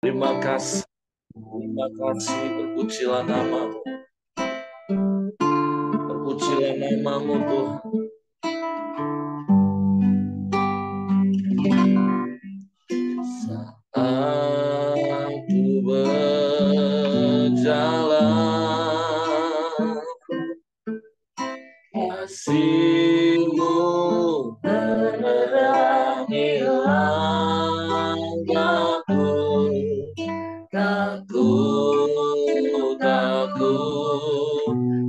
Terima kasih, terpujilah namamu. Terpujilah namamu Tuhan. Saat ku berjalan, kasih-Mu menerangi langkahku.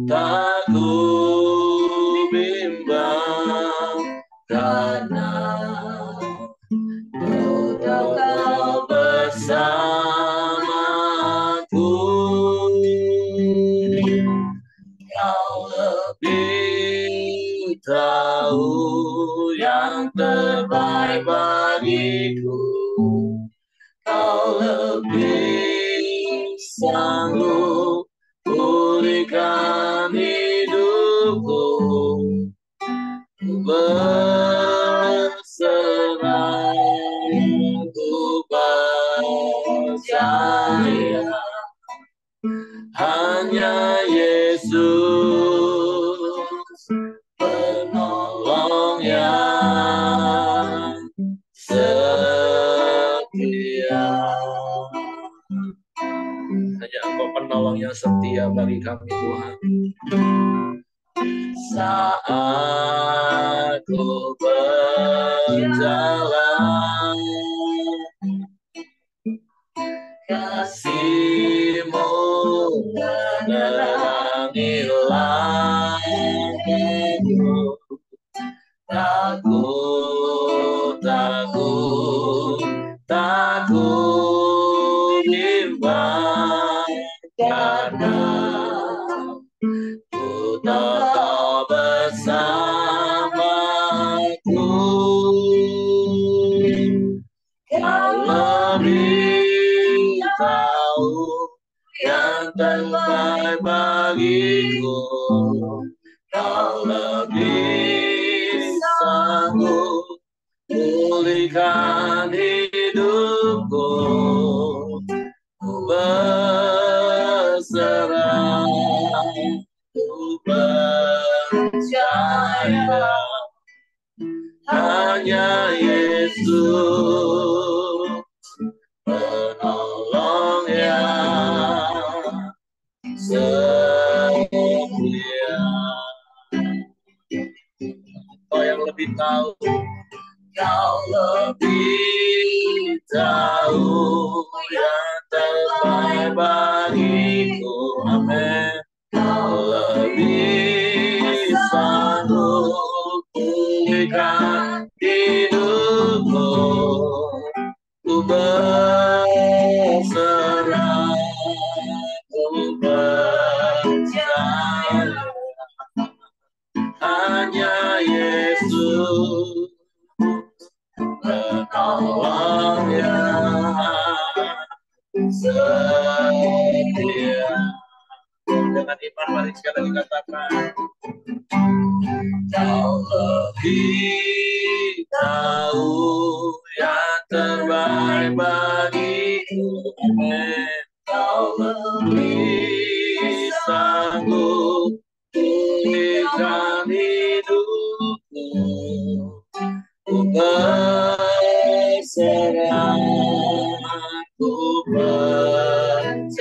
Takut bimbang karena Kau bersamaku. Kau lebih tahu yang terbaik bagiku. Kau lebih sanggup pulihkan hidupku. Ku berserah, ku percaya hanya Yesus penolong yang setia. Hanya Engkau penolong yang setia bagi kami Tuhan. Saat ku berjalan, kasih-Mu menerangi langkahku. Takut bimbang karena Ku tetap bersamaku. Kau lebih tahu yang terbaik bagiku. Kau lebih sanggup pulihkan hidupku. Ku berserah, ku percaya hanya Yesus penolong yang setia. Kau yang lebih tahu, Kau lebih tahu yang terbaik bagiku. Amin. Kau lebih sanggup pulihkan hidupku. Ku berserah, ku percaya hanya Yesus penolong yang setia. Dengan iman mari sekali dikatakan, Kau lebih tahu yang terbaik bagiku. Amin. Kau lebih sanggup pulihkan hidupku. Ku berserah, ku percaya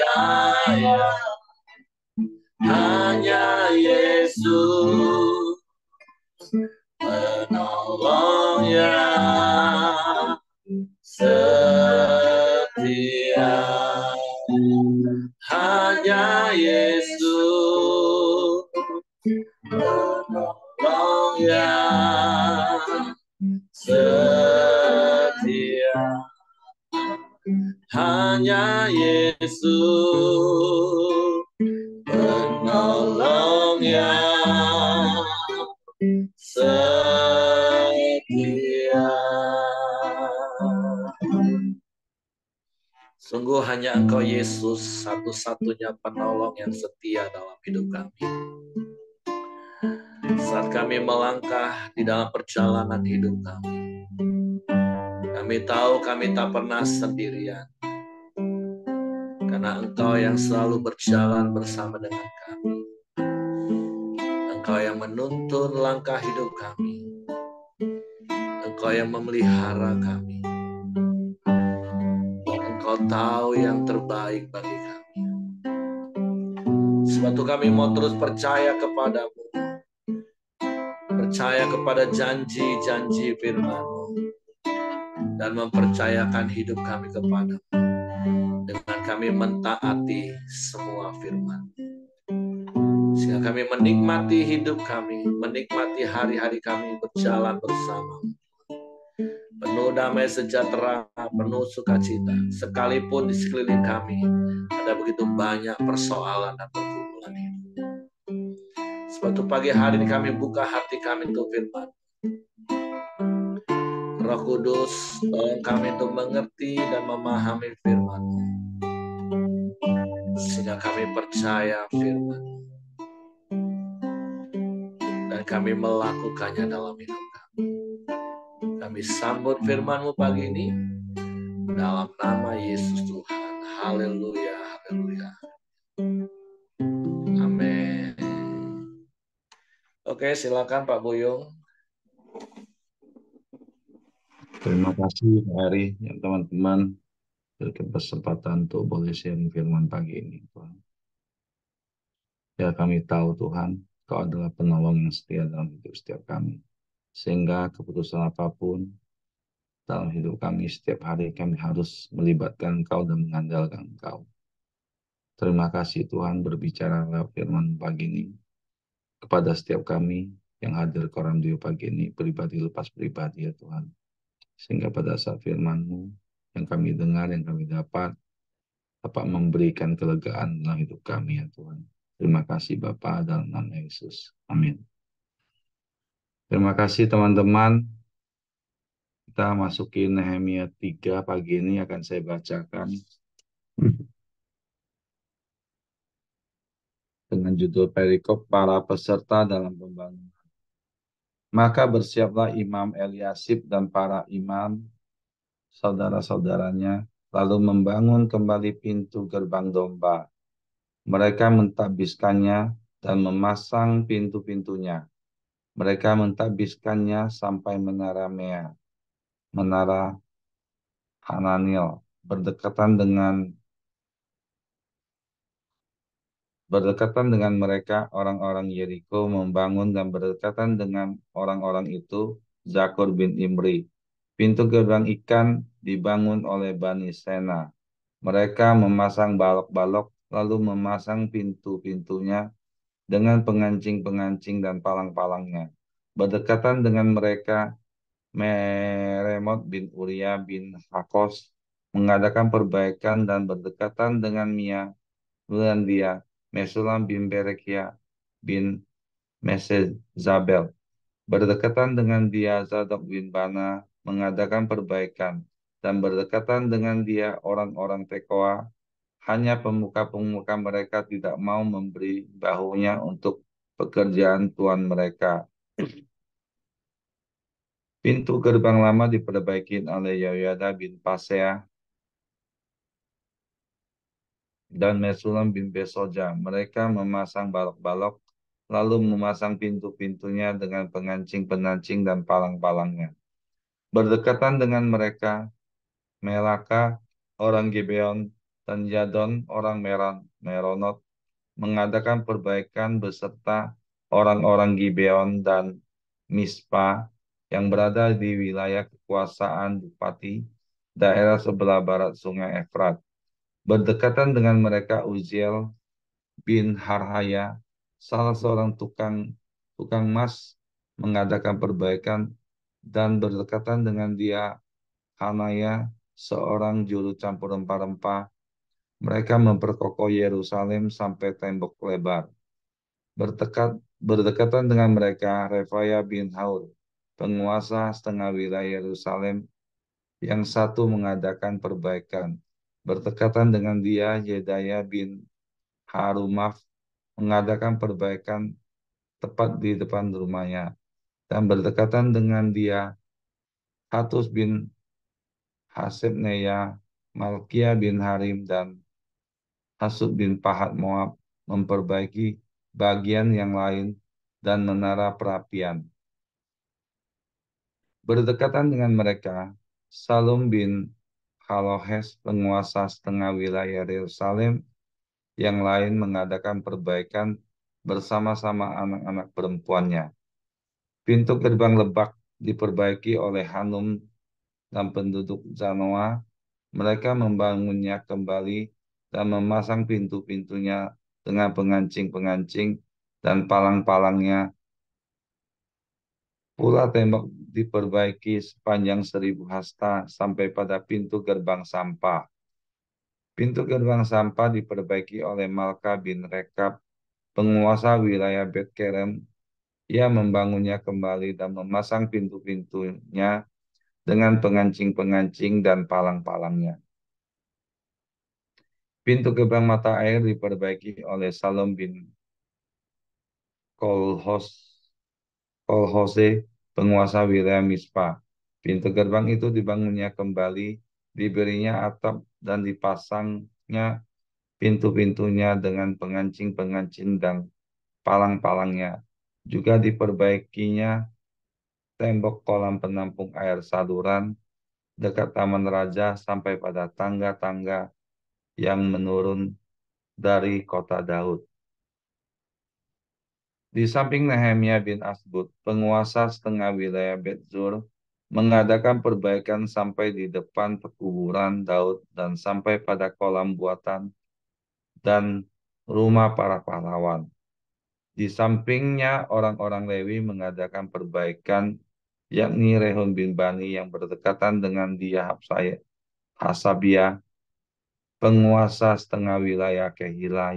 hanya Yesus penolong yang setia. Hanya Yesus penolong yang setia. Hanya Yesus penolong yang setia. Sungguh hanya Engkau Yesus satu-satunya penolong yang setia dalam hidup kami. Saat kami melangkah di dalam perjalanan hidup kami tahu kami tak pernah sendirian. Karena Engkau yang selalu berjalan bersama dengan kami. Engkau yang menuntun langkah hidup kami. Engkau yang memelihara kami. Engkau tahu yang terbaik bagi kami. Sebab itu kami mau terus percaya kepadamu. Percaya kepada janji-janji firman-Mu. Dan mempercayakan hidup kami kepadamu. Dengan kami mentaati semua firman. Sehingga kami menikmati hidup kami. Menikmati hari-hari kami berjalan bersama. Penuh damai sejahtera, penuh sukacita. Sekalipun di sekeliling kami ada begitu banyak persoalan dan pergumulan hidup. Sebab itu pagi hari ini kami buka hati kami untuk firman. Roh Kudus, tolong kami untuk mengerti dan memahami firman. Sehingga kami percaya firman. Dan kami melakukannya dalam hidup kami. Kami sambut firman-Mu pagi ini dalam nama Yesus Tuhan. Haleluya, haleluya. Amin. Oke, silakan Pak Buyung. Terima kasih Pak Ari, ya, teman-teman, berkesempatan untuk boleh sharing firman pagi ini, Tuhan. Ya, kami tahu Tuhan, Kau adalah penolong yang setia dalam hidup setiap kami. Sehingga keputusan apapun dalam hidup kami, setiap hari kami harus melibatkan Kau dan mengandalkan Kau. Terima kasih Tuhan berbicara lewat firman pagi ini kepada setiap kami yang hadir ke radio pagi ini, pribadi lepas pribadi ya Tuhan. Sehingga pada saat firman-Mu yang kami dengar, yang kami dapat memberikan kelegaan dalam hidup kami ya Tuhan. Terima kasih Bapa dalam nama Yesus. Amin. Terima kasih teman-teman. Kita masuki Nehemia 3 pagi ini akan saya bacakan. Dengan judul perikop para peserta dalam pembangunan. Maka bersiaplah Imam Eliasib dan para imam, saudara-saudaranya, lalu membangun kembali pintu gerbang domba. Mereka mentabiskannya dan memasang pintu-pintunya. Mereka mentabiskannya sampai menara Mea, menara Hananil, berdekatan dengan mereka orang-orang Yeriko membangun dan berdekatan dengan orang-orang itu Zakur bin Imri. Pintu gerbang ikan dibangun oleh Bani Sena. Mereka memasang balok-balok lalu memasang pintu-pintunya dengan pengancing-pengancing dan palang-palangnya. Berdekatan dengan mereka Meremot bin Uria bin Hakos mengadakan perbaikan dan berdekatan dengan Mia Melandia, Mesulam bin Berekia bin Mesezabel. Berdekatan dengan dia Zadok bin Bana mengadakan perbaikan dan berdekatan dengan dia orang-orang Tekoa. Hanya pemuka-pemuka mereka tidak mau memberi bahunya untuk pekerjaan tuan mereka. Pintu gerbang lama diperbaiki oleh Yoyada bin Pasea dan Mesulam bin Besoja. Mereka memasang balok-balok, lalu memasang pintu-pintunya dengan pengancing-penancing dan palang-palangnya. Berdekatan dengan mereka, Melaka, orang Gibeon, dan Yadon, orang Meronot, mengadakan perbaikan beserta orang-orang Gibeon dan Mispa yang berada di wilayah kekuasaan Bupati, daerah sebelah barat Sungai Efrat. Berdekatan dengan mereka Uziel bin Harhaya, salah seorang tukang emas, mengadakan perbaikan, dan berdekatan dengan dia Hanaya, seorang juru campur rempah-rempah. Mereka memperkokoh Yerusalem sampai tembok lebar. Berdekatan dengan mereka Refaya bin Haur, penguasa setengah wilayah Yerusalem, yang satu mengadakan perbaikan. Berdekatan dengan dia Yedaya bin Harumaf mengadakan perbaikan tepat di depan rumahnya. Dan berdekatan dengan dia Hatus bin Hasebneya, Malkia bin Harim, dan Hasub bin Pahat Moab memperbaiki bagian yang lain dan menara perapian. Berdekatan dengan mereka, Salum bin Halohes, penguasa setengah wilayah Yerusalem yang lain, mengadakan perbaikan bersama-sama anak-anak perempuannya. Pintu gerbang Lebak diperbaiki oleh Hanum dan penduduk Zanoa. Mereka membangunnya kembali dan memasang pintu-pintunya dengan pengancing-pengancing dan palang-palangnya. Pula tembok diperbaiki sepanjang 1.000 hasta sampai pada pintu gerbang sampah. Pintu gerbang sampah diperbaiki oleh Malka bin Rekab, penguasa wilayah Bet-Kerem. Ia membangunnya kembali dan memasang pintu-pintunya dengan pengancing-pengancing dan palang-palangnya. Pintu gerbang mata air diperbaiki oleh Salom bin Kolhose, penguasa wilayah Mispa. Pintu gerbang itu dibangunnya kembali, diberinya atap dan dipasangnya pintu-pintunya dengan pengancing-pengancing dan palang-palangnya. Juga diperbaikinya tembok kolam penampung air saluran dekat Taman Raja sampai pada tangga-tangga yang menurun dari kota Daud. Di samping Nehemia bin Asbud, penguasa setengah wilayah Bet-Zur, mengadakan perbaikan sampai di depan pekuburan Daud dan sampai pada kolam buatan dan rumah para pahlawan. Di sampingnya orang-orang Lewi mengadakan perbaikan, yakni Rehum bin Bani yang berdekatan dengan dia Hasabia, penguasa setengah wilayah Kehila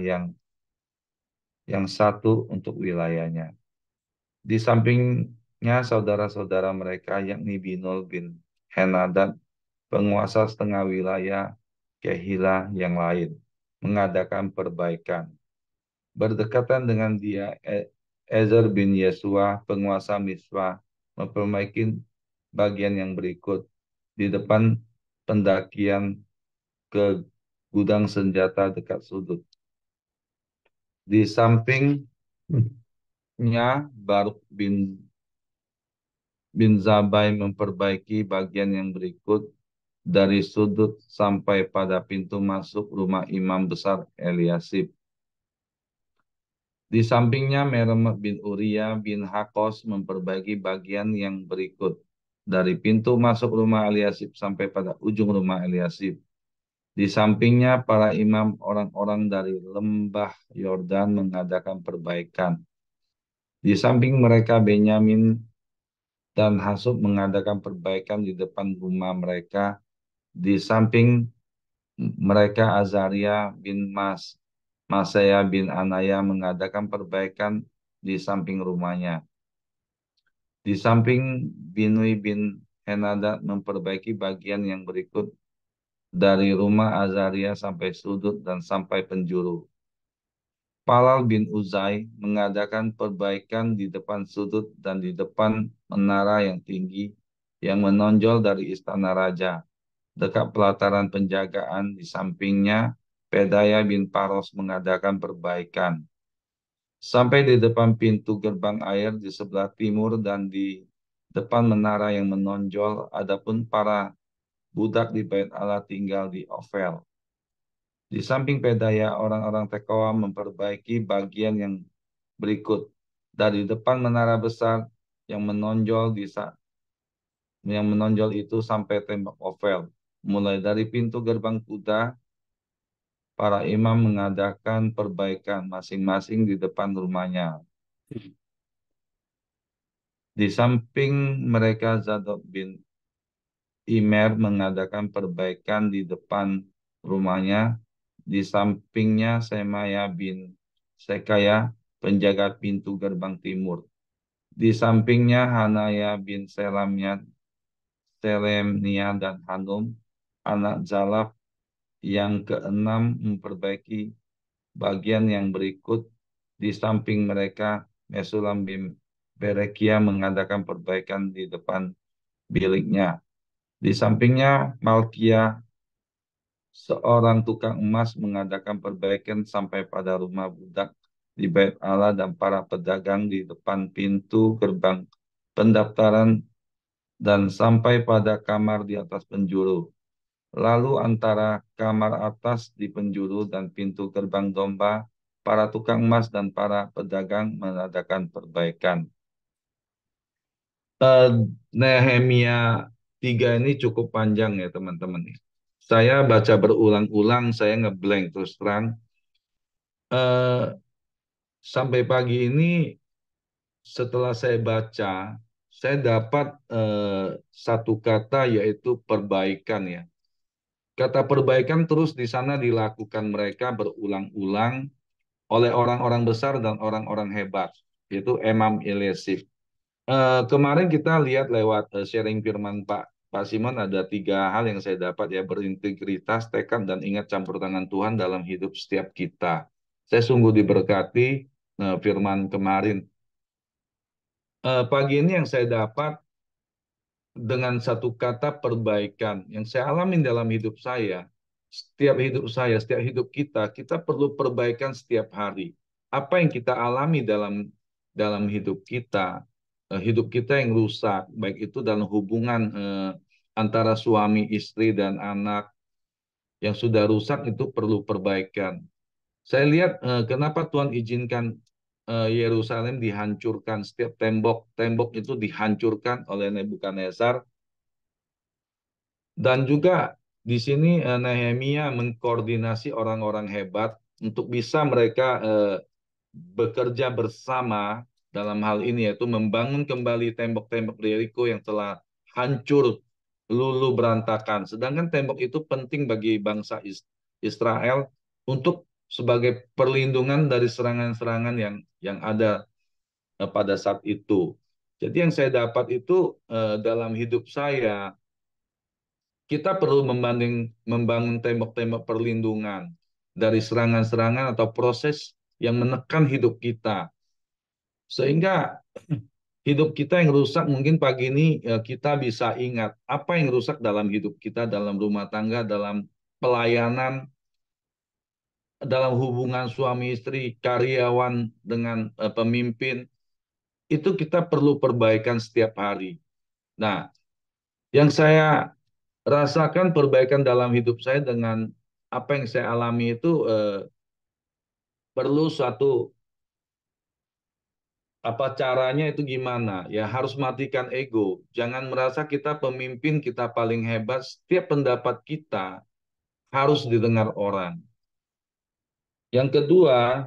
yang satu untuk wilayahnya. Di sampingnya saudara-saudara mereka, yakni Binul bin Henadad, penguasa setengah wilayah Kehila yang lain, mengadakan perbaikan. Berdekatan dengan dia, Ezer bin Yesua, penguasa Mispa, memperbaiki bagian yang berikut di depan pendakian ke gudang senjata dekat sudut. Di sampingnya, Baruk bin Zabai memperbaiki bagian yang berikut dari sudut sampai pada pintu masuk rumah imam besar Eliasib. Di sampingnya, Meremoth bin Uria bin Hakos memperbaiki bagian yang berikut dari pintu masuk rumah Eliasib sampai pada ujung rumah Eliasib. Di sampingnya, para imam orang-orang dari lembah Yordan mengadakan perbaikan. Di samping mereka, Benyamin dan Hasub mengadakan perbaikan di depan rumah mereka. Di samping mereka, Azaria bin Masaya bin Anaya mengadakan perbaikan di samping rumahnya. Di samping, Binui bin Henadad memperbaiki bagian yang berikut dari rumah Azaria sampai sudut dan sampai penjuru. Palal bin Uzai mengadakan perbaikan di depan sudut dan di depan menara yang tinggi yang menonjol dari istana raja. Dekat pelataran penjagaan di sampingnya, Pedaya bin Paros mengadakan perbaikan. Sampai di depan pintu gerbang air di sebelah timur dan di depan menara yang menonjol, adapun para budak di Bait Allah tinggal di Ofel. Di samping Pedaya, orang-orang Tekoa memperbaiki bagian yang berikut. Dari depan menara besar yang menonjol itu sampai tembok Ofel. Mulai dari pintu gerbang kuda, para imam mengadakan perbaikan masing-masing di depan rumahnya. Di samping mereka, Zadok bin Imer mengadakan perbaikan di depan rumahnya. Di sampingnya, Semaya bin Sekaya, penjaga pintu gerbang timur. Di sampingnya, Hanaya bin Selemnia dan Hanum, anak Zalaf yang keenam, memperbaiki bagian yang berikut. Di samping mereka, Mesulam bin Berekia mengadakan perbaikan di depan biliknya. Di sampingnya, Malkia seorang tukang emas mengadakan perbaikan sampai pada rumah budak di Bait Allah dan para pedagang di depan pintu gerbang pendaftaran dan sampai pada kamar di atas penjuru. Lalu antara kamar atas di penjuru dan pintu gerbang domba, para tukang emas dan para pedagang mengadakan perbaikan. Eh, Nehemia 3 ini cukup panjang ya teman-teman. Saya baca berulang-ulang, saya ngeblank terus terang. Eh, Sampai pagi ini setelah saya baca, saya dapat satu kata yaitu perbaikan ya. Kata perbaikan terus di sana dilakukan mereka berulang-ulang oleh orang-orang besar dan orang-orang hebat, yaitu Imam Ilyasif. Kemarin kita lihat lewat sharing firman Pak Simon ada 3 hal yang saya dapat ya berintegritas, tekad dan ingat campur tangan Tuhan dalam hidup setiap kita. Saya sungguh diberkati firman kemarin. Pagi ini yang saya dapat dengan satu kata perbaikan yang saya alami dalam setiap hidup kita, kita perlu perbaikan setiap hari. Apa yang kita alami dalam dalam hidup kita, hidup kita yang rusak, baik itu dalam hubungan antara suami, istri, dan anak yang sudah rusak itu perlu perbaikan. Saya lihat kenapa Tuhan izinkan Yerusalem dihancurkan, setiap tembok-tembok itu dihancurkan oleh Nebukadnezar. Dan juga di sini Nehemia mengkoordinasi orang-orang hebat untuk bisa mereka bekerja bersama dalam hal ini yaitu membangun kembali tembok-tembok Yeriko yang telah hancur luluh berantakan. Sedangkan tembok itu penting bagi bangsa Israel untuk sebagai perlindungan dari serangan-serangan yang ada pada saat itu. Jadi yang saya dapat itu dalam hidup saya kita perlu membangun tembok-tembok perlindungan dari serangan-serangan atau proses yang menekan hidup kita. Sehingga hidup kita yang rusak mungkin pagi ini kita bisa ingat apa yang rusak dalam hidup kita, dalam rumah tangga, dalam pelayanan, dalam hubungan suami istri, karyawan dengan pemimpin. Itu kita perlu perbaikan setiap hari. Nah, yang saya rasakan perbaikan dalam hidup saya dengan apa yang saya alami itu perlu suatu apa caranya itu gimana? Ya harus matikan ego. Jangan merasa kita pemimpin, kita paling hebat. Setiap pendapat kita harus didengar orang. Yang kedua,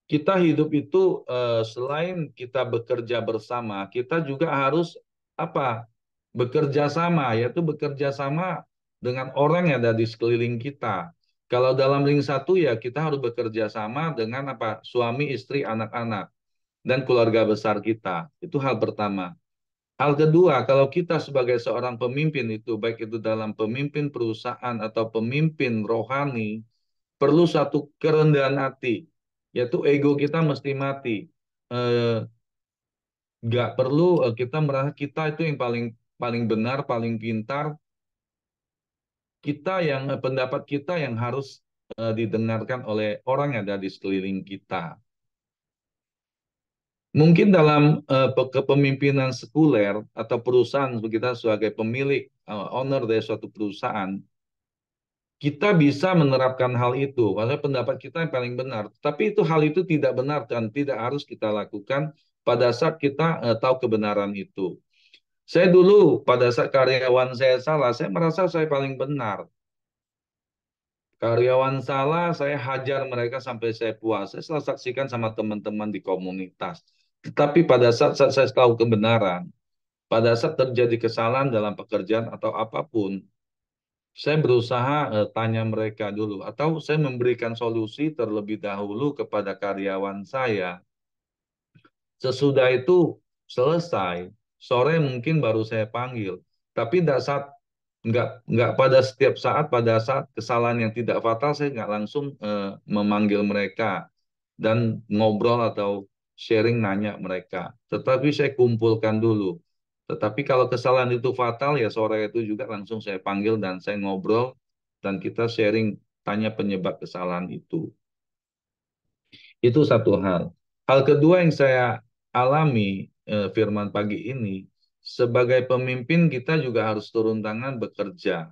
kita hidup itu selain kita bekerja bersama, kita juga harus apa? Bekerja sama, yaitu bekerja sama dengan orang yang ada di sekeliling kita. Kalau dalam ring satu ya kita harus bekerja sama dengan apa? Suami, istri, anak-anak dan keluarga besar kita. Itu hal pertama. Hal kedua, kalau kita sebagai seorang pemimpin itu, baik itu dalam pemimpin perusahaan atau pemimpin rohani, perlu satu kerendahan hati, yaitu ego kita mesti mati. Eh, nggak perlu kita merasa kita itu yang paling paling benar, paling pintar. Kita yang pendapat kita yang harus didengarkan oleh orang yang ada di sekeliling kita. Mungkin dalam kepemimpinan sekuler atau perusahaan kita sebagai pemilik owner dari suatu perusahaan, kita bisa menerapkan hal itu. Karena pendapat kita yang paling benar. Tapi hal itu tidak benar dan tidak harus kita lakukan pada saat kita tahu kebenaran itu. Saya dulu pada saat karyawan saya salah, saya merasa saya paling benar. Karyawan salah, saya hajar mereka sampai saya puas. Saya selalu saksikan sama teman-teman di komunitas. Tetapi pada saat saya tahu kebenaran, pada saat terjadi kesalahan dalam pekerjaan atau apapun, saya berusaha tanya mereka dulu, atau saya memberikan solusi terlebih dahulu kepada karyawan saya. Sesudah itu selesai, sore mungkin baru saya panggil. Tapi nggak pada setiap saat, pada saat kesalahan yang tidak fatal, saya nggak langsung memanggil mereka dan ngobrol atau sharing nanya mereka. Tetapi saya kumpulkan dulu. Tetapi kalau kesalahan itu fatal, ya sore itu juga langsung saya panggil dan saya ngobrol dan kita sharing tanya penyebab kesalahan itu. Itu satu hal. Hal kedua yang saya alami firman pagi ini, sebagai pemimpin kita juga harus turun tangan bekerja.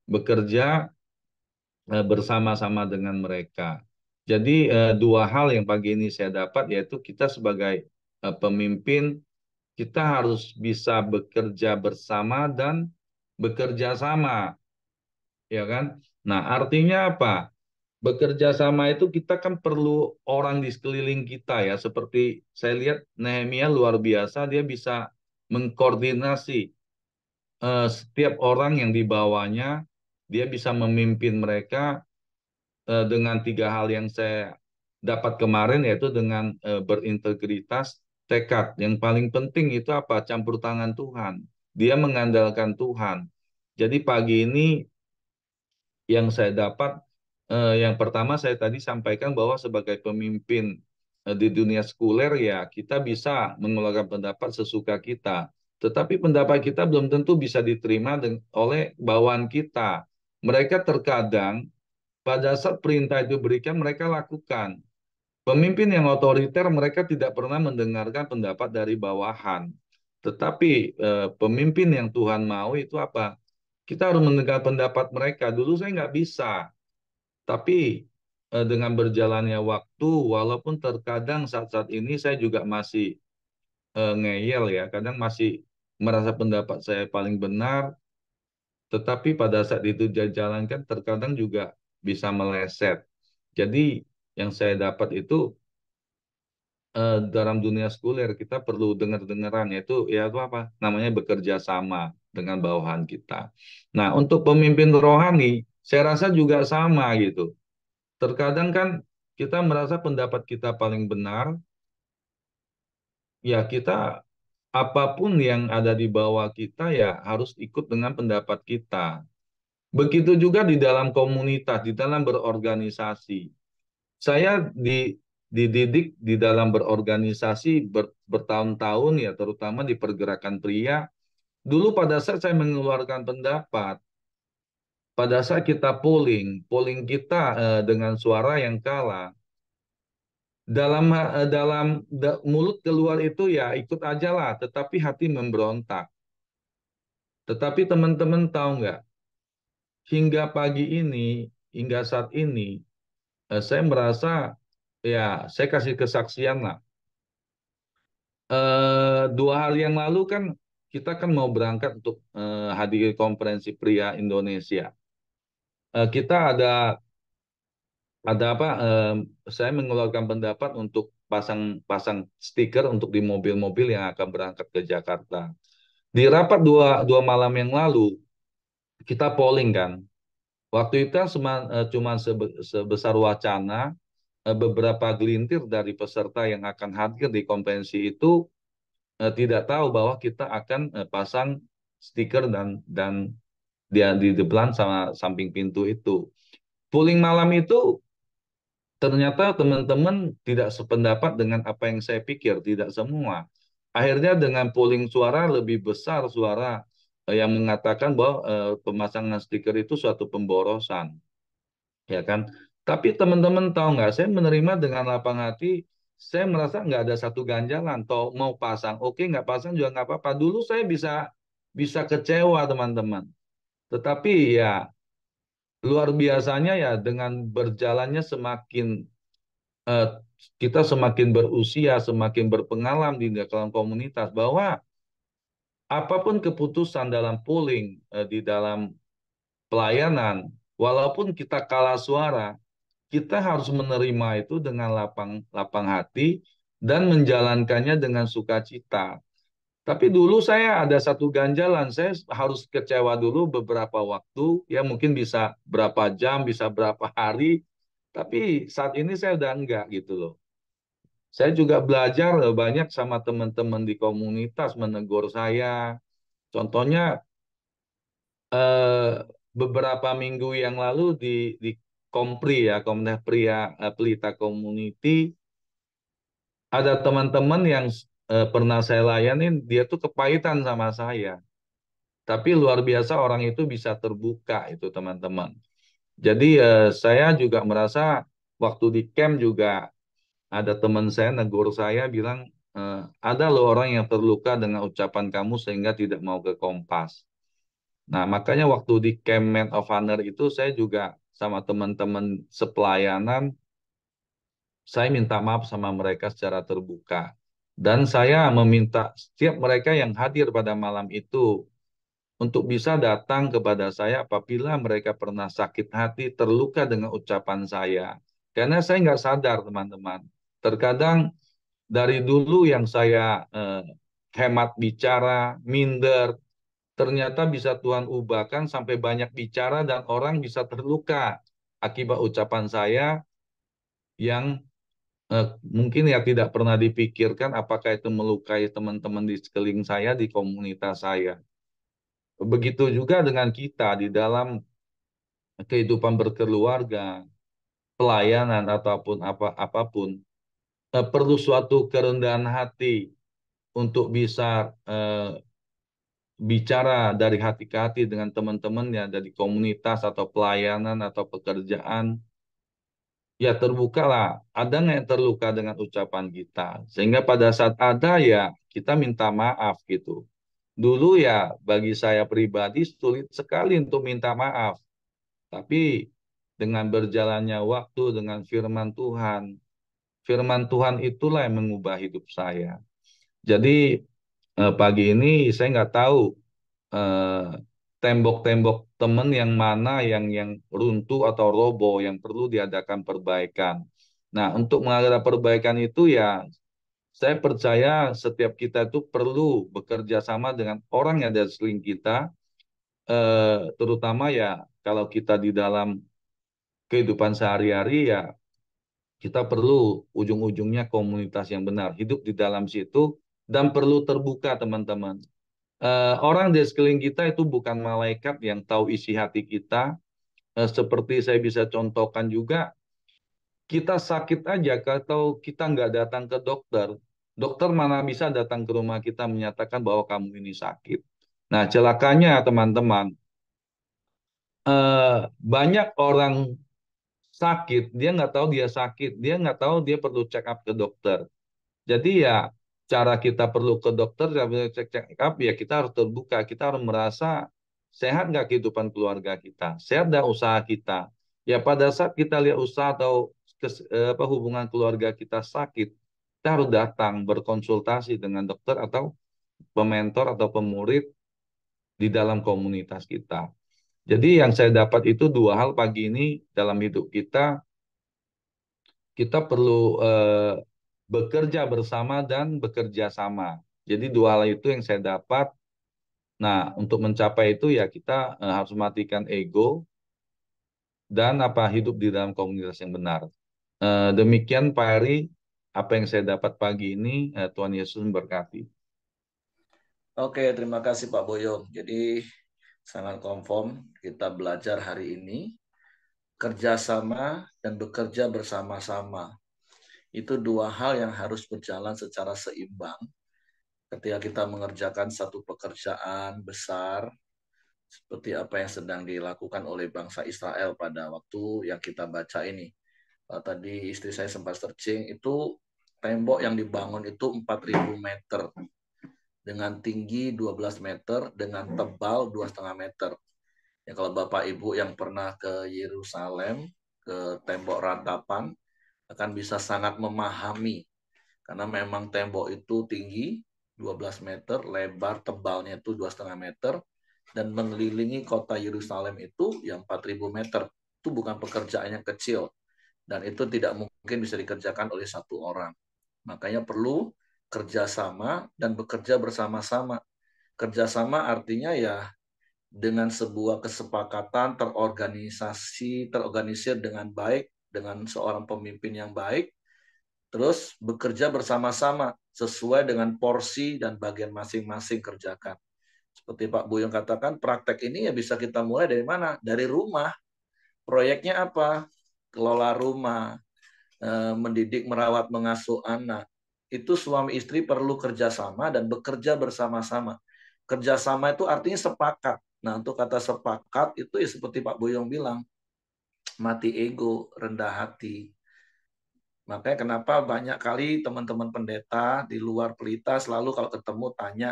Bekerja bersama-sama dengan mereka. Jadi dua hal yang pagi ini saya dapat yaitu kita sebagai pemimpin kita harus bisa bekerja bersama dan bekerja sama, ya kan? Nah, artinya apa? Bekerja sama itu kita kan perlu orang di sekeliling kita ya. Seperti saya lihat Nehemia luar biasa, dia bisa mengkoordinasi setiap orang yang dibawanya, dia bisa memimpin mereka dengan tiga hal yang saya dapat kemarin, yaitu dengan berintegritas, tekad. Yang paling penting itu apa? Campur tangan Tuhan. Dia mengandalkan Tuhan. Jadi pagi ini yang saya dapat, yang pertama saya tadi sampaikan bahwa sebagai pemimpin di dunia sekuler ya kita bisa mengeluarkan pendapat sesuka kita. Tetapi pendapat kita belum tentu bisa diterima oleh bawahan kita. Mereka terkadang pada saat perintah itu berikan, mereka lakukan. Pemimpin yang otoriter, mereka tidak pernah mendengarkan pendapat dari bawahan. Tetapi pemimpin yang Tuhan mau itu apa? Kita harus mendengar pendapat mereka. Dulu saya nggak bisa, tapi dengan berjalannya waktu, walaupun terkadang saat-saat ini saya juga masih ngeyel ya, kadang masih merasa pendapat saya paling benar, tetapi pada saat itu dijalankan terkadang juga bisa meleset. Jadi yang saya dapat itu dalam dunia sekuler kita perlu dengar-dengaran yaitu ya itu apa namanya bekerja sama dengan bawahan kita. Nah, untuk pemimpin rohani saya rasa juga sama gitu. Terkadang kan kita merasa pendapat kita paling benar, ya kita apapun yang ada di bawah kita ya harus ikut dengan pendapat kita. Begitu juga di dalam komunitas, di dalam berorganisasi. Saya dididik di dalam berorganisasi bertahun-tahun ya, terutama di pergerakan pria. Dulu pada saat saya mengeluarkan pendapat, pada saat kita polling kita dengan suara yang kalah, mulut keluar itu ya ikut aja lah, tetapi hati memberontak. Tetapi teman-teman tahu nggak, hingga pagi ini, hingga saat ini, saya merasa ya saya kasih kesaksian lah. 2 hari yang lalu kan kita kan mau berangkat untuk hadir konferensi pria Indonesia. Kita ada apa? Saya mengeluarkan pendapat untuk pasang stiker untuk di mobil-mobil yang akan berangkat ke Jakarta. Di rapat dua malam yang lalu kita polling kan. Waktu itu cuma sebesar wacana, beberapa gelintir dari peserta yang akan hadir di konferensi itu tidak tahu bahwa kita akan pasang stiker dan dia di depan sama samping pintu itu. Polling malam itu ternyata teman-teman tidak sependapat dengan apa yang saya pikir, tidak semua. Akhirnya dengan polling suara lebih besar suara yang mengatakan bahwa pemasangan stiker itu suatu pemborosan, ya kan? Tapi teman-teman tahu nggak, saya menerima dengan lapang hati, saya merasa nggak ada satu ganjalan. Toh mau pasang, oke nggak pasang juga nggak apa-apa. Dulu saya bisa bisa kecewa teman-teman. Tetapi ya luar biasanya ya dengan berjalannya semakin eh, kita semakin berusia, semakin berpengalaman di dalam komunitas bahwa apapun keputusan dalam polling di dalam pelayanan, walaupun kita kalah suara, kita harus menerima itu dengan lapang lapang hati dan menjalankannya dengan sukacita. Tapi dulu saya ada satu ganjalan, saya harus kecewa dulu beberapa waktu, ya mungkin bisa berapa jam, bisa berapa hari, tapi saat ini saya udah enggak gitu loh. Saya juga belajar banyak sama teman-teman di komunitas menegur saya. Contohnya eh, beberapa minggu yang lalu di Kompri ya, Komunitas Pria Pelita Community, ada teman-teman yang pernah saya layanin, dia tuh kepahitan sama saya. Tapi luar biasa orang itu bisa terbuka itu teman-teman. Jadi saya juga merasa waktu di camp juga ada teman saya negur saya bilang, ada loh orang yang terluka dengan ucapan kamu sehingga tidak mau ke Kompas. Nah, makanya waktu di camp Man of Honor itu saya juga sama teman-teman sepelayanan, saya minta maaf sama mereka secara terbuka. Dan saya meminta setiap mereka yang hadir pada malam itu untuk bisa datang kepada saya apabila mereka pernah sakit hati, terluka dengan ucapan saya. Karena saya nggak sadar, teman-teman. Terkadang dari dulu yang saya hemat bicara, minder, ternyata bisa Tuhan ubahkan sampai banyak bicara dan orang bisa terluka akibat ucapan saya yang mungkin ya tidak pernah dipikirkan apakah itu melukai teman-teman di sekeliling saya, di komunitas saya. Begitu juga dengan kita di dalam kehidupan berkeluarga, pelayanan ataupun apapun, perlu suatu kerendahan hati untuk bisa bicara dari hati ke hati dengan teman-temannya dari komunitas atau pelayanan atau pekerjaan, ya terbukalah. Ada nggak yang terluka dengan ucapan kita? Sehingga pada saat ada ya kita minta maaf gitu. Dulu ya bagi saya pribadi sulit sekali untuk minta maaf. Tapi dengan berjalannya waktu dengan firman Tuhan itulah yang mengubah hidup saya. Jadi pagi ini saya nggak tahu eh, tembok-tembok teman yang mana yang runtuh atau roboh yang perlu diadakan perbaikan. Nah, untuk mengadakan perbaikan itu ya saya percaya setiap kita itu perlu bekerja sama dengan orang yang ada di sekeliling kita, terutama ya kalau kita di dalam kehidupan sehari-hari ya kita perlu ujung-ujungnya komunitas yang benar, hidup di dalam situ dan perlu terbuka teman-teman. Orang di sekeliling kita itu bukan malaikat yang tahu isi hati kita. Seperti saya bisa contohkan juga, kita sakit aja kalau kita nggak datang ke dokter. Dokter mana bisa datang ke rumah kita menyatakan bahwa kamu ini sakit. Nah, celakanya teman-teman, banyak orang sakit, dia nggak tahu dia sakit, dia nggak tahu dia perlu check up ke dokter. Jadi ya cara kita perlu ke dokter, ya cek check up ya kita harus terbuka, kita harus merasa sehat nggak kehidupan keluarga kita, sehat nggak usaha kita. Ya pada saat kita lihat usaha atau hubungan keluarga kita sakit, kita harus datang berkonsultasi dengan dokter atau pementor atau pemurid di dalam komunitas kita. Jadi yang saya dapat itu dua hal pagi ini dalam hidup kita, kita perlu bekerja bersama dan bekerja sama. Jadi dua hal itu yang saya dapat. Nah, untuk mencapai itu ya kita harus matikan ego dan apa hidup di dalam komunitas yang benar. Demikian Pak Eri, apa yang saya dapat pagi ini. Tuhan Yesus memberkati. Oke, terima kasih Pak Boyong. Jadi sangat konform kita belajar hari ini kerjasama dan bekerja bersama-sama. Itu dua hal yang harus berjalan secara seimbang ketika kita mengerjakan satu pekerjaan besar seperti apa yang sedang dilakukan oleh bangsa Israel pada waktu yang kita baca ini. Tadi istri saya sempat searching, itu tembok yang dibangun itu 4.000 meter dengan tinggi 12 meter dengan tebal 2,5 meter. Ya, kalau Bapak Ibu yang pernah ke Yerusalem, ke tembok ratapan, akan bisa sangat memahami karena memang tembok itu tinggi 12 meter, lebar tebalnya itu 2,5 meter, dan mengelilingi kota Yerusalem itu yang 4.000 meter. Itu bukan pekerjaan yang kecil, dan itu tidak mungkin bisa dikerjakan oleh satu orang. Makanya perlu kerjasama dan bekerja bersama-sama. Kerjasama artinya ya dengan sebuah kesepakatan terorganisir dengan baik, dengan seorang pemimpin yang baik, terus bekerja bersama-sama sesuai dengan porsi dan bagian masing-masing kerjakan. Seperti Pak Buyung katakan, praktek ini ya bisa kita mulai dari mana? Dari rumah. Proyeknya apa? Kelola rumah, mendidik, merawat, mengasuh anak. Itu suami istri perlu kerjasama dan bekerja bersama-sama. Kerjasama itu artinya sepakat. Nah, untuk kata sepakat itu ya seperti Pak Boyong bilang, mati ego, rendah hati. Makanya kenapa banyak kali teman-teman pendeta di luar Pelita selalu kalau ketemu tanya,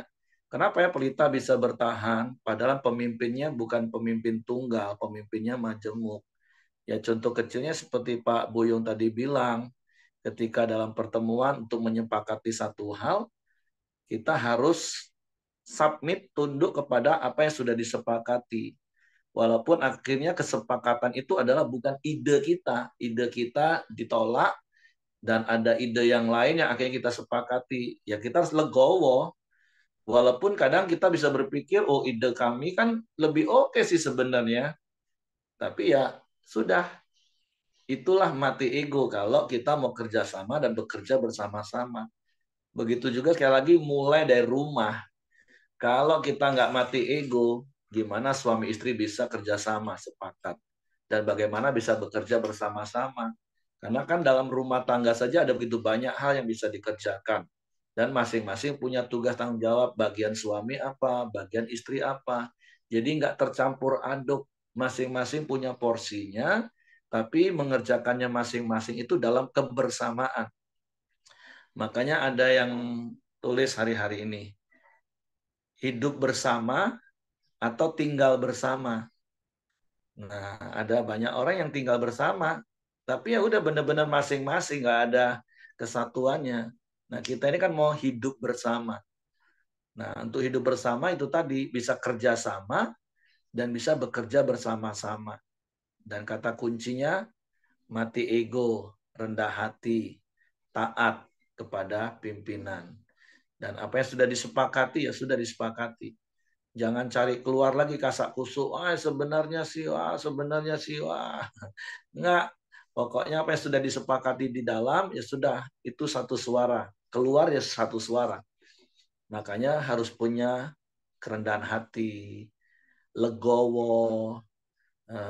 kenapa ya Pelita bisa bertahan padahal pemimpinnya bukan pemimpin tunggal, pemimpinnya majemuk. Ya contoh kecilnya seperti Pak Boyong tadi bilang, ketika dalam pertemuan untuk menyepakati satu hal, kita harus submit, tunduk kepada apa yang sudah disepakati. Walaupun akhirnya kesepakatan itu adalah bukan ide kita ditolak, dan ada ide yang lain yang akhirnya kita sepakati. Ya kita harus legowo. Walaupun kadang kita bisa berpikir, oh ide kami kan lebih oke sih sebenarnya. Tapi ya sudah, itulah mati ego kalau kita mau kerjasama dan bekerja bersama-sama. Begitu juga sekali lagi mulai dari rumah. Kalau kita nggak mati ego, gimana suami istri bisa kerjasama sepakat? Dan bagaimana bisa bekerja bersama-sama? Karena kan dalam rumah tangga saja ada begitu banyak hal yang bisa dikerjakan. Dan masing-masing punya tugas tanggung jawab. Bagian suami apa, bagian istri apa. Jadi nggak tercampur aduk. Masing-masing punya porsinya, tapi mengerjakannya masing-masing itu dalam kebersamaan. Makanya ada yang tulis hari-hari ini, hidup bersama atau tinggal bersama. Nah, ada banyak orang yang tinggal bersama, tapi ya udah benar-benar masing-masing, nggak ada kesatuannya. Nah, kita ini kan mau hidup bersama. Nah, untuk hidup bersama itu tadi bisa kerjasama dan bisa bekerja bersama-sama. Dan kata kuncinya mati ego, rendah hati, taat kepada pimpinan. Dan apa yang sudah disepakati ya sudah disepakati. Jangan cari keluar lagi kasak kusuk. Sebenarnya sih, wah. Enggak. Pokoknya apa yang sudah disepakati di dalam, ya sudah. Itu satu suara. Keluar ya satu suara. Makanya harus punya kerendahan hati, legowo,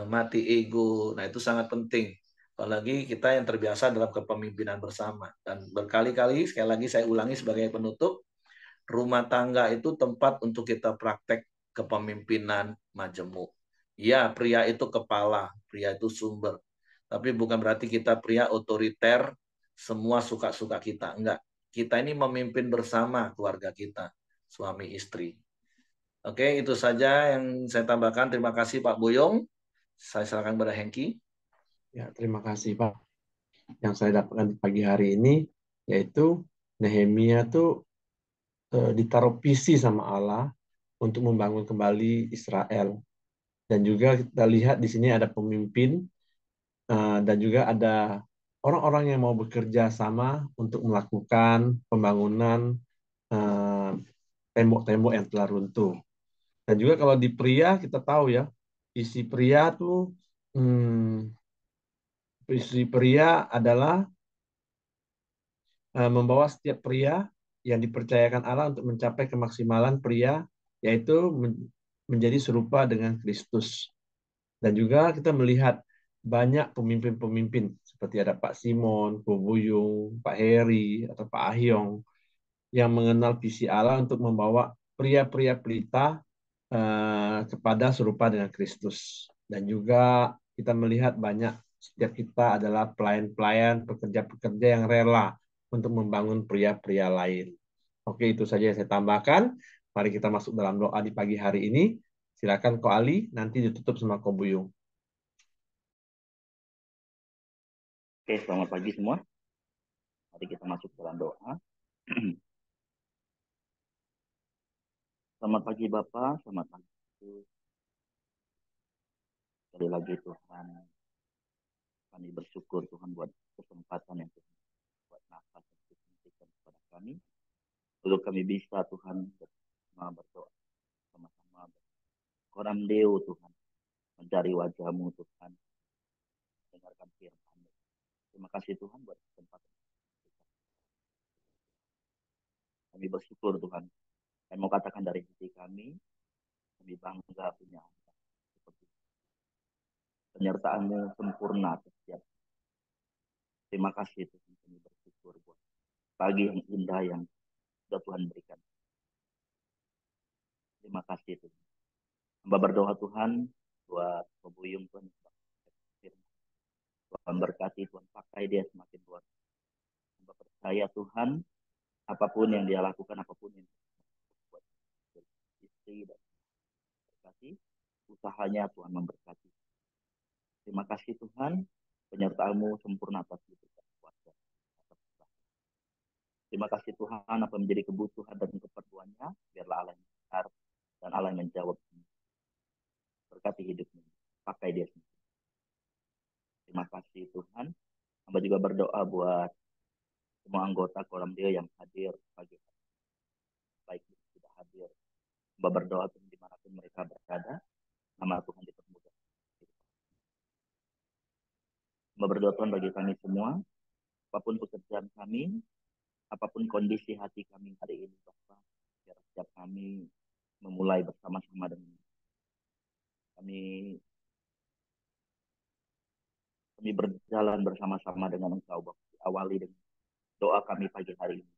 mati ego. Nah itu sangat penting. Apalagi kita yang terbiasa dalam kepemimpinan bersama. Dan berkali-kali, sekali lagi saya ulangi sebagai penutup, rumah tangga itu tempat untuk kita praktek kepemimpinan majemuk. Ya, pria itu kepala, pria itu sumber. Tapi bukan berarti kita pria otoriter, semua suka-suka kita. Enggak. Kita ini memimpin bersama keluarga kita, suami istri. Oke, itu saja yang saya tambahkan. Terima kasih Pak Boyong. Saya serahkan kepada Hengki. Ya, terima kasih Pak. Yang saya dapatkan di pagi hari ini yaitu Nehemia tuh ditaruh visi sama Allah untuk membangun kembali Israel. Dan juga kita lihat di sini ada pemimpin dan juga ada orang-orang yang mau bekerja sama untuk melakukan pembangunan eh, tembok-tembok yang telah runtuh. Dan juga kalau di pria kita tahu ya, visi pria tuh visi pria adalah membawa setiap pria yang dipercayakan Allah untuk mencapai kemaksimalan pria, yaitu menjadi serupa dengan Kristus. Dan juga kita melihat banyak pemimpin-pemimpin seperti ada Pak Simon, Ko Buyung, Pak Heri, atau Pak Ahyong yang mengenal visi Allah untuk membawa pria-pria pelita kepada serupa dengan Kristus. Dan juga kita melihat banyak setiap kita adalah pelayan-pelayan, pekerja-pekerja yang rela untuk membangun pria-pria lain. Oke, itu saja yang saya tambahkan. Mari kita masuk dalam doa di pagi hari ini. Silakan Ko Ali, nanti ditutup sama Ko Buyung. Oke, selamat pagi semua. Mari kita masuk dalam doa. Selamat pagi Bapak, selamat pagi. Sekali lagi Tuhan, kami bersyukur Tuhan buat kesempatan yang Tuhan buat nafas yang Tuhan berikan kepada kami. Lalu kami bisa Tuhan bersama berdoa, sama-sama koram Deo Tuhan, mencari wajah-Mu Tuhan, mendengarkan firman-Mu. Terima kasih Tuhan buat kesempatan. Kami bersyukur Tuhan. Kami mau katakan dari hati kami bangga punya Allah. Seperti penyertaan-Mu sempurna setiap. Terima kasih Tuhan, kami bersyukur buat pagi yang indah yang sudah Tuhan berikan. Terima kasih Tuhan. Hamba berdoa Tuhan buat Buyung Tuhan. Tuhan berkati, Tuhan pakai dia semakin luar. Hamba percaya Tuhan, apapun yang dia lakukan, apapun yang buat istri dan berkati, usahanya Tuhan memberkati. Terima kasih Tuhan, penyertaan-Mu sempurna atas hidup dan keluarga. Terima kasih Tuhan, apa menjadi kebutuhan dan keperluannya, biarlah Allah yang benar dan Allah yang menjawab. Berkati hidupnya, pakai dia sendiri. Terima kasih Tuhan. Hamba juga berdoa buat semua anggota kolam dia yang hadir pagi hari, baik yang tidak hadir. Hamba berdoa Tuhan dimanapun mereka berada, nama Tuhan dipermudah. Hamba berdoa Tuhan bagi kami semua, apapun pekerjaan kami, apapun kondisi hati kami hari ini, Bapak, biar setiap kami memulai bersama-sama dengan kami berjalan bersama-sama dengan Engkau, Bapak. Awali dengan doa kami pagi hari ini.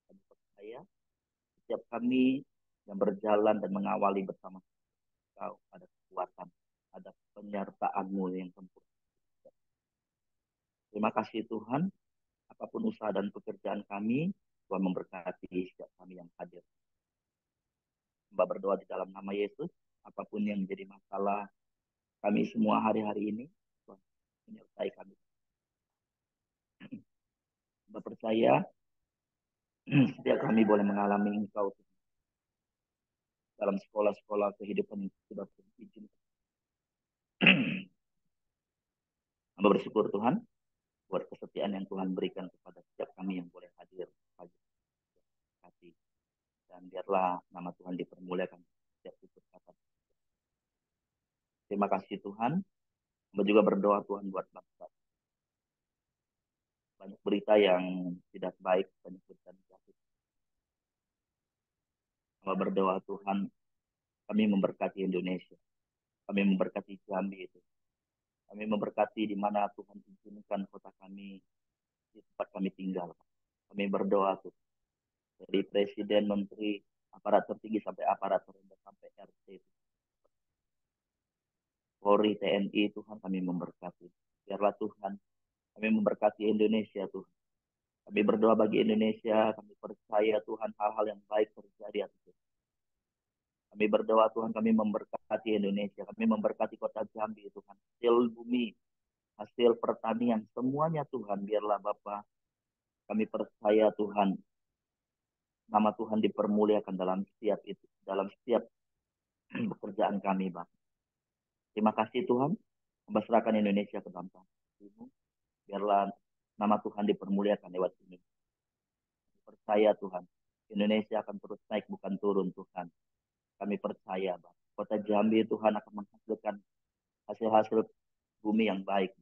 Kami percaya setiap kami yang berjalan dan mengawali bersama Engkau ada kekuatan, ada penyertaan-Mu yang sempurna. Terima kasih Tuhan, apapun usaha dan pekerjaan kami, Tuhan memberkati setiap kami yang hadir. Hamba berdoa di dalam nama Yesus, apapun yang menjadi masalah kami semua hari-hari ini, Tuhan menyertai kami. Hamba percaya setiap kami boleh mengalami Engkau dalam sekolah-sekolah kehidupan yang sudah berizin. Hamba bersyukur Tuhan buat kesetiaan yang Tuhan berikan kepada setiap kami yang boleh hadir pagi hari. Dan biarlah nama Tuhan dipermuliakan setiap tutur kata. Terima kasih Tuhan. Hamba juga berdoa Tuhan buat bangsa. Banyak berita yang tidak baik, banyak berita negatif. Hamba berdoa Tuhan, kami memberkati Indonesia. Kami memberkati Jambi itu. Kami memberkati di mana Tuhan izinkan kota kami, di tempat kami tinggal. Kami berdoa Tuhan. Dari presiden, menteri, aparat tertinggi sampai aparat terendah sampai RT. Polri, TNI, Tuhan kami memberkati. Biarlah Tuhan, kami memberkati Indonesia Tuhan. Kami berdoa bagi Indonesia, kami percaya Tuhan hal-hal yang baik terjadi atas kita. Kami berdoa Tuhan, kami memberkati Indonesia, kami memberkati kota Jambi Tuhan. Hasil bumi, hasil pertanian, semuanya Tuhan, biarlah Bapa. Kami percaya Tuhan, nama Tuhan dipermuliakan dalam setiap itu, dalam setiap pekerjaan kami, Bapa. Terima kasih Tuhan, serahkan Indonesia ke dalam tangan-Mu. Biarlah nama Tuhan dipermuliakan lewat ini. Percaya Tuhan, Indonesia akan terus naik bukan turun Tuhan. Kami percaya Bapa. Kota Jambi Tuhan akan menghasilkan hasil-hasil bumi yang baik.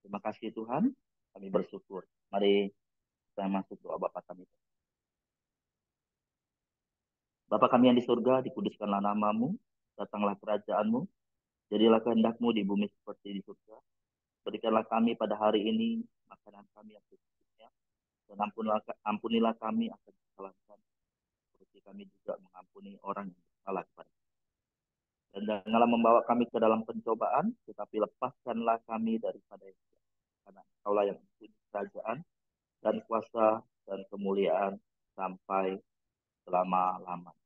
Terima kasih Tuhan, kami bersyukur. Mari kita masuk doa Bapa kami. Bapa kami yang di surga, dikuduskanlah nama-Mu, datanglah kerajaan-Mu, jadilah kehendak-Mu di bumi seperti di surga. Berikanlah kami pada hari ini makanan kami yang secukupnya, dan ampunilah kami akan kesalahan seperti kami juga mengampuni orang yang bersalah kepada kami. Dan janganlah membawa kami ke dalam pencobaan, tetapi lepaskanlah kami daripada yang jahat. Karena Engkaulah yang mempunyai kerajaan dan kuasa dan kemuliaan sampai selama-lamanya.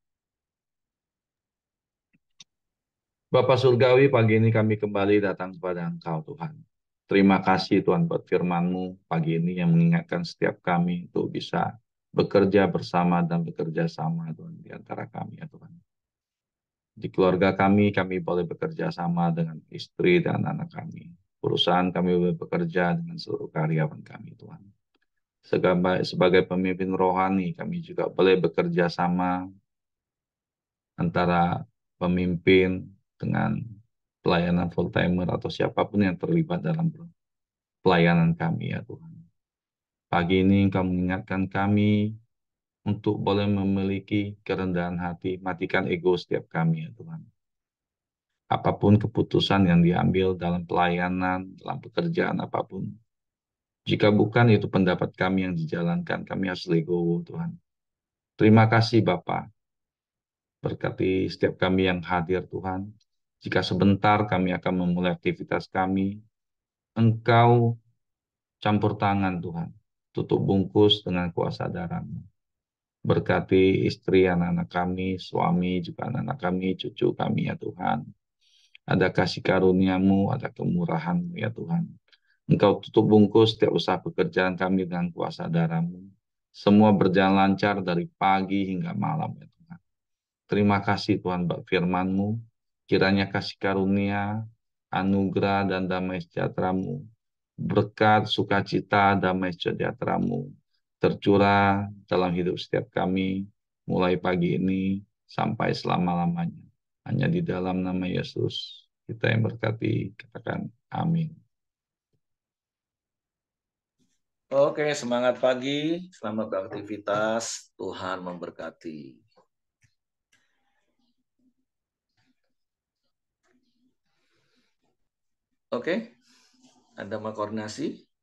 Bapa Surgawi, pagi ini kami kembali datang kepada Engkau Tuhan. Terima kasih Tuhan buat firman-Mu pagi ini yang mengingatkan setiap kami untuk bisa bekerja bersama dan bekerja sama Tuhan di antara kami ya Tuhan. Di keluarga kami boleh bekerja sama dengan istri dan anak kami. Perusahaan kami boleh bekerja dengan seluruh karyawan kami Tuhan. Sebagai pemimpin rohani kami juga boleh bekerja sama antara pemimpin dengan pelayanan full timer atau siapapun yang terlibat dalam pelayanan kami ya Tuhan. Pagi ini Engkau mengingatkan kami untuk boleh memiliki kerendahan hati, matikan ego setiap kami ya Tuhan. Apapun keputusan yang diambil dalam pelayanan, dalam pekerjaan apapun, jika bukan itu pendapat kami yang dijalankan, kami harus legowo Tuhan. Terima kasih Bapa. Berkati setiap kami yang hadir Tuhan. Jika sebentar kami akan memulai aktivitas kami, Engkau campur tangan Tuhan. Tutup bungkus dengan kuasa darah-Mu. Berkati istri anak-anak kami, suami juga anak-anak kami, cucu kami ya Tuhan. Ada kasih karunia-Mu, ada kemurahan-Mu ya Tuhan. Engkau tutup bungkus setiap usaha pekerjaan kami dengan kuasa darah-Mu. Semua berjalan lancar dari pagi hingga malam ya Tuhan. Terima kasih Tuhan buat firman-Mu. Kiranya kasih karunia, anugerah dan damai sejahtera-Mu, berkat, sukacita, damai sejahtera-Mu tercurah dalam hidup setiap kami, mulai pagi ini sampai selama-lamanya. Hanya di dalam nama Yesus kita yang berkati, katakan amin. Oke, semangat pagi, selamat beraktivitas, Tuhan memberkati. Oke, Anda mau koordinasi?